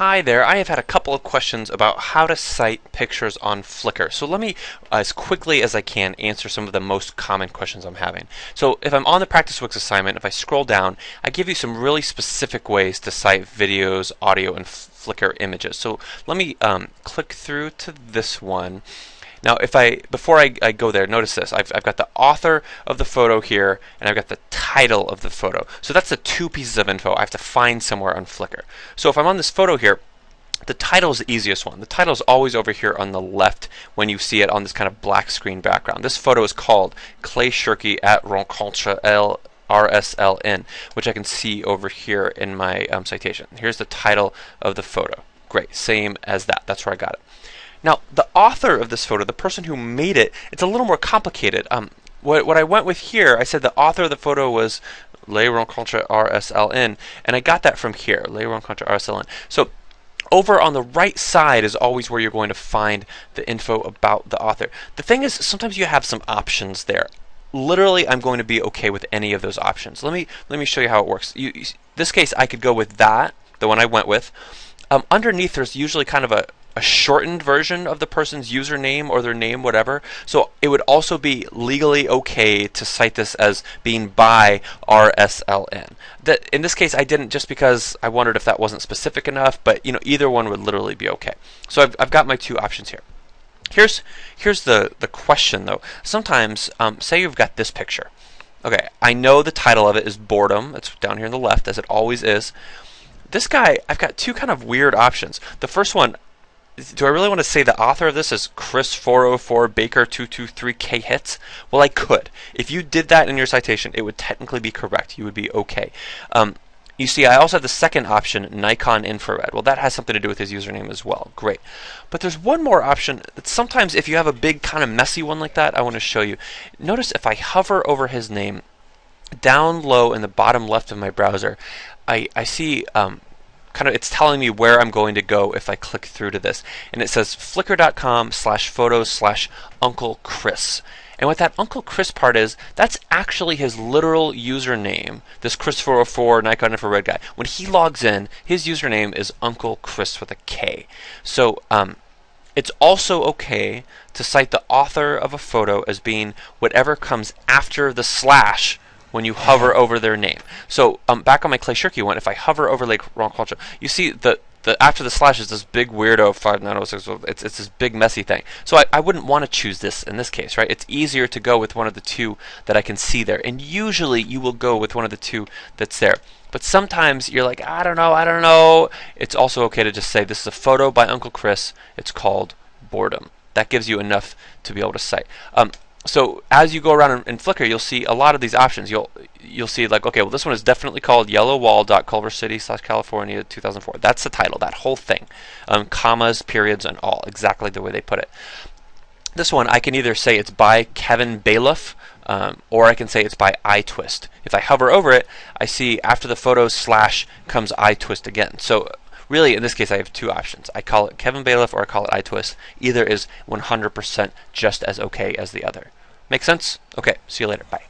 Hi there, I have had a couple of questions about how to cite pictures on Flickr. So let me, as quickly as I can, answer some of the most common questions I'm having. So if I'm on the PracticeWorks assignment, if I scroll down, I give you some really specific ways to cite videos, audio, and Flickr images. So let me click through to this one. Now, before I go there, notice this. I've got the author of the photo here, and I've got the title of the photo. So that's the two pieces of info I have to find somewhere on Flickr. So if I'm on this photo here, the title is the easiest one. The title is always over here on the left when you see it on this kind of black screen background. This photo is called Clay Shirky at Rencontre RSLN, which I can see over here in my citation. Here's the title of the photo. Great, same as that. That's where I got it. Now, the author of this photo, the person who made it, it's a little more complicated. What I went with here, I said the author of the photo was Les Rencontres RSLN, and I got that from here, Les Rencontres RSLN. So over on the right side is always where you're going to find the info about the author. The thing is, sometimes you have some options there. Literally, I'm going to be okay with any of those options. Let me show you how it works. This case, I could go with that, the one I went with. Underneath, there's usually kind of a shortened version of the person's username or their name, whatever. So it would also be legally okay to cite this as being by RSLN. That in this case I didn't, just because I wondered if that wasn't specific enough, but either one would literally be okay. So I've got my two options here. Here's the question though. Sometimes say you've got this picture. Okay, I know the title of it is Boredom. It's down here on the left, as it always is. This guy, I've got two kind of weird options. The first one, do I really want to say the author of this is Chris 404 Baker 223 K hits? Well, I could. If you did that in your citation, it would technically be correct. You would be okay. You see, I also have the second option, Nikon infrared. Well, that has something to do with his username as well. Great. But there's one more option that sometimes, if you have a big kind of messy one like that, I want to show you. Notice if I hover over his name, down low in the bottom left of my browser, I see it's telling me where I'm going to go if I click through to this. And it says flickr.com/photos/Uncle Chris. And what that Uncle Chris part is, that's actually his literal username, this Chris 404 Nikon infrared guy. When he logs in, his username is Uncle Chris with a K. So it's also okay to cite the author of a photo as being whatever comes after the slash when you hover over their name. So back on my Clay Shirky one, if I hover over like Rencontre, you see the after the slash is this big weirdo 5906. It's this big messy thing. So I wouldn't want to choose this in this case, right? It's easier to go with one of the two that I can see there, and usually you will go with one of the two that's there. But sometimes you're like, I don't know. It's also okay to just say this is a photo by Uncle Chris. It's called Boredom. That gives you enough to be able to cite. So as you go around in Flickr, you'll see a lot of these options. You'll see like, okay, well this one is definitely called yellowwall.culver-city/California 2004. That's the title, that whole thing. Commas, periods, and all, exactly the way they put it. This one, I can either say it's by Kevin Bailiff, or I can say it's by iTwist. If I hover over it, I see after the photo slash comes iTwist again. So really, in this case, I have two options. I call it Kevin Bailiff or I call it iTwist. Either is 100% just as okay as the other. Make sense? Okay, see you later. Bye.